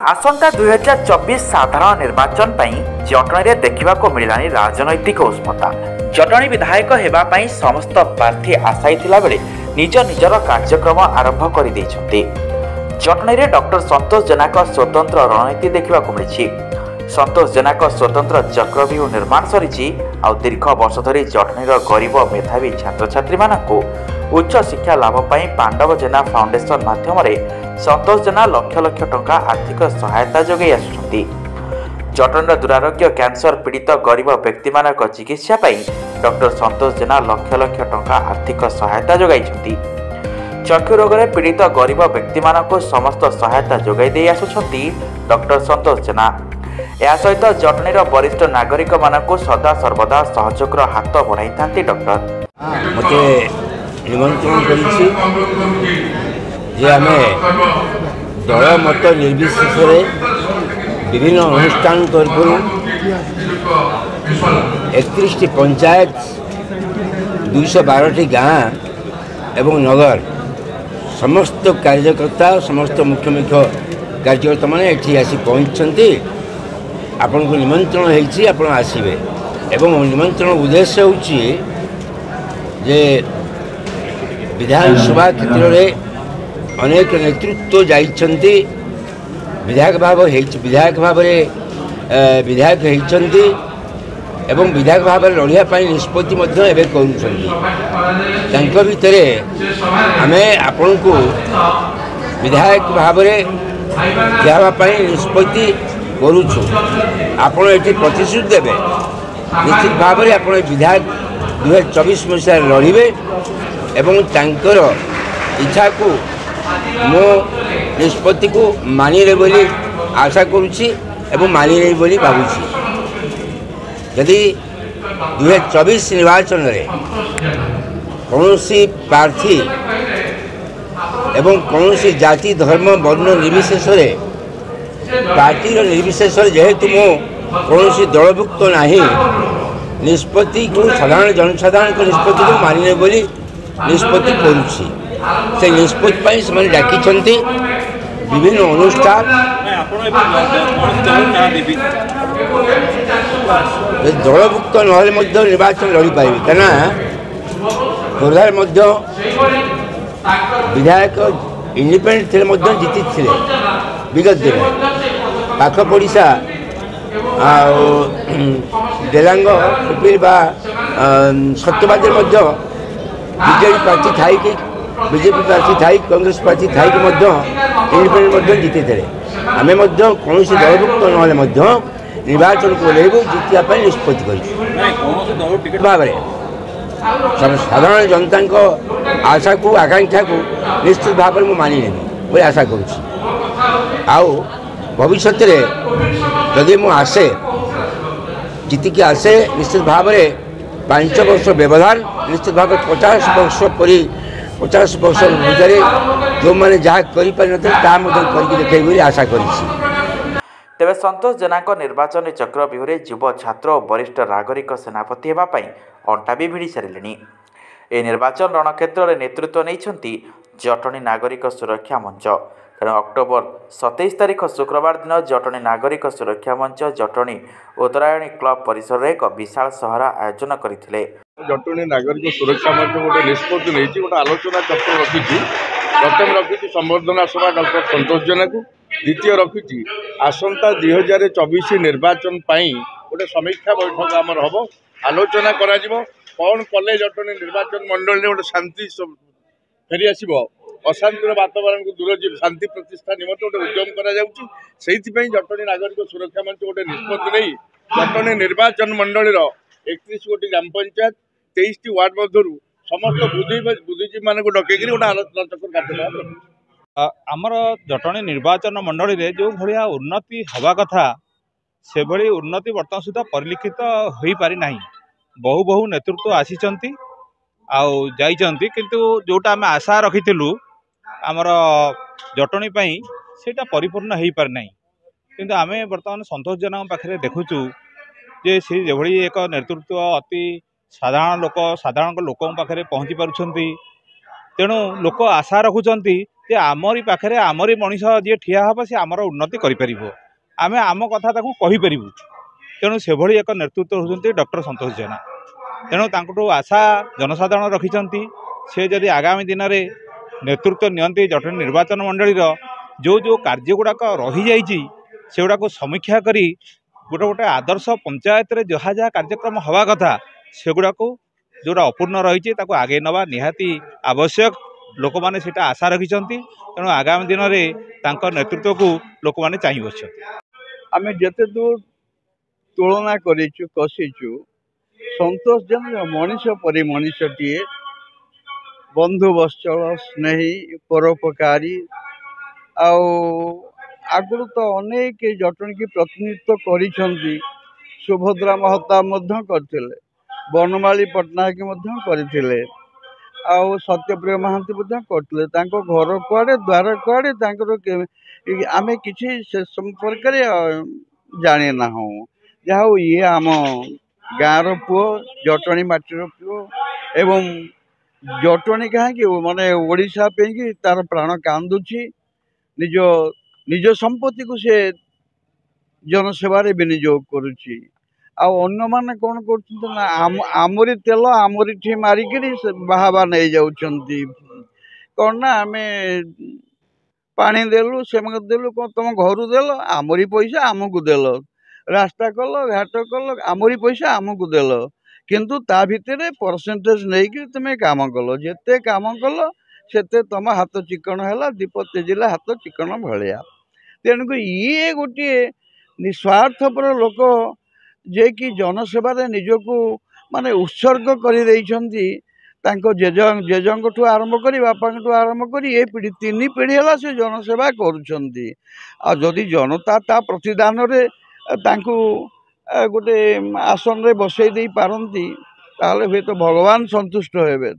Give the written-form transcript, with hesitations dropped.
आसंता 2024 साधारण निर्वाचन जटणी में देखा मिलला राजनैतिक उष्मता। जटणी विधायक होगापी समस्त प्रार्थी आशायी बेले निज निजर कार्यक्रम आरंभ कर जटणी में डॉक्टर संतोष जेना स्वतंत्र रणनीति देखा मिली। संतोष जेना स्वतंत्र चक्रव्यूह निर्माण सरी दीर्घ वर्ष धरी जटणीर गरीब मेधावी छात्र छात्री मानू उच्च शिक्षा लाभपाई पांडव जेना फाउंडेशन माध्यम संतोष जेना लक्ष लक्ष टंका आर्थिक सहायता जोगाई आसुछंती। जटणीर दुरारोग्य कैंसर पीड़ित गरीब व्यक्ति मानक चिकित्सा डॉक्टर संतोष जेना लक्ष लक्ष टंका आर्थिक सहायता जोगाई। चक्षु रोग में पीड़ित गरीब व्यक्ति मानक समस्त सहायता जोगाई दे आसुछंती डॉक्टर संतोष जेना। या सहित जटणीर वरिष्ठ नागरिक मानक सदा सर्वदा सहयोग हाथ बढ़ाई था डॉक्टर। मते निमंत्रण करिछि जे आमे दल मत निर्विशेष विभिन्न अनुष्ठान तरफ 31 पंचायत 212 गाँव एवं नगर समस्त कार्यकर्ता समस्त मुख्य मुख्य कार्यकर्ता मैंने ये आसी पहुँचती। आपण को निमंत्रण होती आपण आसवे एवं निमंत्रण उद्देश्य होची जे विधानसभा क्षेत्र में अनेक नेतृत्व जाइछंती विधायक भाव विधायक होती एवं विधायक भाव लड़िया निष्पत्ति कर भितर आम आपण को विधायक भाव दिवाई निष्पत्ति करुछु। आपण ये प्रतिश्रुति देवे निश्चित भाव में आप विधायक 2024 मसीह लड़े एवं तांकर इच्छा को मो निष्पत्ति को मानिले बोली आशा करुछि एवं मानिले बोली भावुछि। यदि 2024 निर्वाचन रे कौनसी प्रार्थी एवं कौनसी जाति धर्म वर्ण निर्विशेष पार्टी निर्विशेष जेहेतु मो कौन दलभुक्त नहीं निष्पत्ति को साधारण जनसाधारण को निष्पत्ति को मानिने बोली निष्पत्ति करुछि। से निष्पत्ति से डाकी विभिन्न अनुष्ठान दलभुक्त ना निर्वाचन लड़ी पारि कहना खोर्धार विधायक इंडिपेंडेंट थे जीति थे विगत दिन पाख पड़िशा डेलांग सुपीर सत्यवादी बीजेपी प्रार्थी थी कि बीजेपी प्रार्थी थी कांग्रेस प्रार्थी थी कि इंडिपेंडेंट जीति थे। आम कौन दलभुक्त ना निर्वाचन को लेबू जीतवाई निष्पत्ति कर भाव साधारण जनता आशा को आकांक्षा को निश्चित भाव में मानि नेबी आशा करुँच। भविष्य जदि मु आसे जीतिकी आसे निश्चित भाव में 5 वर्ष व्यवधान निश्चित भाव 50 वर्ष परी 50 वर्ष भितर जो मैंने जहाँ कर देखे आशा करी। तेबे संतोष जेना निर्वाचन चक्रव्यूह युव छात्र और वरिष्ठ नागरिक सेनापति होगापी अंटा भी भिड़ी सारे। ए निर्वाचन रणक्षेत्र में नेतृत्व नहीं जटणी नागरिक सुरक्षा मंच। तेणु अक्टोबर 27 तारीख शुक्रवार दिन जटणी नागरिक सुरक्षा मंच जटणी उत्तरायणी क्लब परिसर में एक विशाल सहरा आयोजन करते। जटणी नागरिक सुरक्षा मंच गोटे निष्पत्ति नहीं गोटे आलोचना चक्र रखी। प्रथम रखी संबर्धना सभा डॉक्टर संतोष जेना को, द्वितीय रखी आसंता 2024 निर्वाचन गोटे समीक्षा बैठक आमर हम आलोचना करा कौन कले जटणी निर्वाचन मंडल में गोटे शांति फेरी आसब अशांतिर वातावरण को दूर शांति प्रतिष्ठा निमंत्रण गोटे उद्यम कर जटणी नागरिक सुरक्षा मंच गोटे निष्पत्ति नहीं जटणी निर्वाचन मंडल 31 गोटी ग्राम पंचायत 23 वार्ड मध्य समस्त बुद्धिजीवी मान डकैक गोटे आलोचना चक्र कार्यक्रम आमर जटणी निर्वाचन मंडल में जो भाया उन्नति हवा कथा से भली उन्नति बर्तमान सुधा परिलक्षित हो पारि नाही। बहु बहु नेतृत्व आसीचंती जाइचंती किंतु जोटा आम आशा रखिथिलु आमर जटणी पई सेटा परिपूर्ण हो पारि नाही। किंतु आमे बर्तमान संतोष जेना पाखरे देखुचु जे से जेभली एक नेतृत्व अति साधारण लोक पाखरे पहुँची पारुछंती। तेणु लोक आशा रखुचंती ଯେ ଆମରି ପାଖରେ ଆମରି ମଣିଷ ଯିଏ ଠିଆ ହେବ ସେ ଆମର ଉନ୍ନତି କରିପାରିବ, ଆମେ ଆମ କଥା ତାକୁ କହିପାରିବୁ। ତେଣୁ ସେଭଳି ଏକ ନେତୃତ୍ୱ ହେଉଛନ୍ତି ଡକ୍ଟର ସନ୍ତୋଷ ଜେନା। ତେଣୁ ତାଙ୍କଠୁ ଆଶା ଜନସାଧାରଣ ରଖିଛନ୍ତି, ସେ ଯଦି ଆଗାମୀ ଦିନରେ ନେତୃତ୍ୱ ନିଅନ୍ତି ଜଟଣୀ ନିର୍ବାଚନ ମଣ୍ଡଳୀର ଯେଉଁ କାର୍ଯ୍ୟଗୁଡ଼ାକ ରହିଯାଇଛି ସେଗୁଡ଼ାକୁ ସମୀକ୍ଷା କରି ଗୋଟେ ଆଦର୍ଶ ପଞ୍ଚାୟତରେ ଯାହା ଯାହା କାର୍ଯ୍ୟକ୍ରମ ହେବା କଥା ସେଗୁଡ଼ାକୁ ଯେଉଁଟା ଅପୂର୍ଣ୍ଣ ରହିଛି ତାକୁ ଆଗେଇ ନେବା ନିହାତି ଆବଶ୍ୟକ। ଲୋକମାନେ ସେଇଟା ଆଶା ରଖିଛନ୍ତି। ତେଣୁ ଆଗାମୀ ଦିନରେ ତାଙ୍କ ନେତୃତ୍ୱକୁ ଲୋକମାନେ ଚାହିଁ ବସିଛନ୍ତି। ଆମେ ଯେତେ ଦୂର ତୁଳନା କରିଛୁ କଷିଛୁ, ସନ୍ତୋଷ ଜେନା ମଣିଷ ପରି ମଣିଷଟିଏ, ବନ୍ଧୁ ବତ୍ସଳ, ସ୍ନେହୀ, ପରୋପକାରୀ। ଆଉ ଆଗରୁ ତ ଅନେକ ଜଟଣୀକି ପ୍ରତିନିଧିତ୍ୱ କରିଛନ୍ତି। ସୁଭଦ୍ରା ମହତାବ ମଧ୍ୟ କରିଥିଲେ, ବନମାଳୀ ପଟ୍ଟନାୟକ ମଧ୍ୟ କରିଥିଲେ, ଆଉ ସତ୍ୟପ୍ରିୟ ମହାନ୍ତି ମଧ୍ୟ କରିଥିଲେ। ତାଙ୍କ ଘର କୁଆଡ଼େ ଦ୍ୱାର କୁଆଡ଼େ ତାଙ୍କର ଆମେ କିଛି ସେ ସମ୍ପର୍କରେ ଜାଣି ନାହୁଁ। ଯାହା ହଉ ଇଏ ଆମ ଗାଁର ପୁଅ, ଜଟଣୀ ମାଟିର ପୁଅ, ଏବଂ ଜଟଣୀ କାହିଁକି ମାନେ ଓଡ଼ିଶା ପାଇଁକି ତାର ପ୍ରାଣ କାନ୍ଦୁଛି। ନିଜ ସମ୍ପତ୍ତିକୁ ସେ ଜନସେବାରେ ବିନିଯୋଗ କରୁଛି। ଆଉ ଅନ୍ୟମାନେ କ'ଣ କରୁଛନ୍ତି ନା ଆମରି ତେଲ ଆମରିଠି ମାରିକିରି ସେ ବାହାବା ନେଇଯାଉଛନ୍ତି। କ'ଣ ନା ଆମେ ପାଣି ଦେଲୁ, ସେମାନେ ଦେଲୁ, କ'ଣ ତୁମ ଘରୁ ଦେଲ, ଆମରି ପଇସା ଆମକୁ ଦେଲ, ରାସ୍ତା କଲ ଘାଟ କଲ, ଆମରି ପଇସା ଆମକୁ ଦେଲ, କିନ୍ତୁ ତା ଭିତରେ ପରସେଣ୍ଟେଜ ନେଇକି ତୁମେ କାମ କଲ। ଯେତେ କାମ କଲ ସେତେ ତୁମ ହାତ ଚିକଣ ହେଲା, ଦୀପ ତେଜିଲା ହାତ ଚିକଣ ଭଳିଆ। ତେଣୁକରି ଇଏ ଗୋଟିଏ ନିଃସ୍ୱାର୍ଥପର ଲୋକ, ଯିଏକି ଜନସେବାରେ ନିଜକୁ ମାନେ ଉତ୍ସର୍ଗ କରିଦେଇଛନ୍ତି। ତାଙ୍କ ଜେଜଙ୍କଠୁ ଆରମ୍ଭ କରି ବାପାଙ୍କଠୁ ଆରମ୍ଭ କରି ଏ ପିଢ଼ି 3 ପିଢ଼ି ହେଲା ସେ ଜନସେବା କରୁଛନ୍ତି। ଆଉ ଯଦି ଜନତା ତା ପ୍ରତିଦାନରେ ତାଙ୍କୁ ଗୋଟେ ଆସନରେ ବସେଇ ଦେଇ ପାରନ୍ତି ତାହେଲେ ହୁଏତ ଭଗବାନ ସନ୍ତୁଷ୍ଟ ହେବେ।